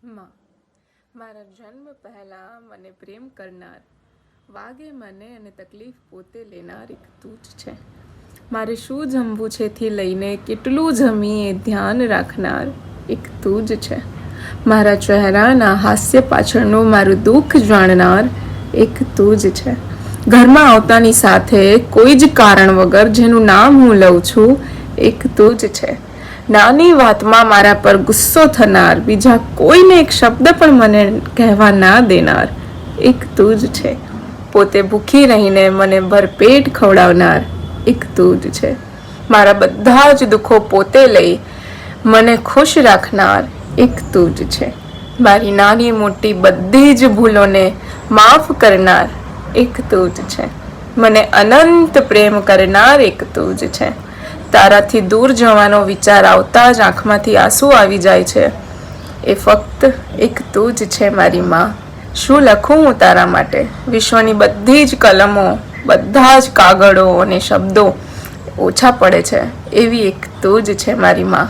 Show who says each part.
Speaker 1: માં, મારા જન્મ પહેલાં મને પ્રેમ કરનાર, વાગે મને અને તકલીફ પોતે લેનાર એક તું જ છે. મારે શું જમવું છે થી લઈને કેટલું જમીએ ધ્યાન રાખનાર એક તું જ છે. મારા ચહેરાના હાસ્ય પાછળનું મારું દુઃખ જાણનાર એક તું જ છે. ઘરમાં આવતાની સાથે કોઈ જ કારણ વગર જેનું નામ હું લઉં છું એક તું જ છે. નાની વાતમાં મારા પર ગુસ્સો થનાર, બીજા કોઈને એક શબ્દ પણ મને કહેવા ના દેનાર એક તું જ છે. પોતે ભૂખી રહીને મને ભરપેટ ખવડાવનાર એક તું જ છે. મારા બધા જ દુઃખો પોતે લઈ મને ખુશ રાખનાર એક તું જ છે. મારી નાની મોટી બધી જ ભૂલોને માફ કરનાર એક તું જ છે. મને અનંત પ્રેમ કરનાર એક તું જ છે. તારાથી દૂર જવાનો વિચાર આવતા જ આંખમાંથી આંસુ આવી જાય છે. એ ફક્ત એક તું જ છે મારી માં. શું લખું હું તારા માટે? વિશ્વની બધી જ કલમો, બધા જ કાગળો અને શબ્દો ઓછા પડે છે. એવી એક તું જ છે મારી માં.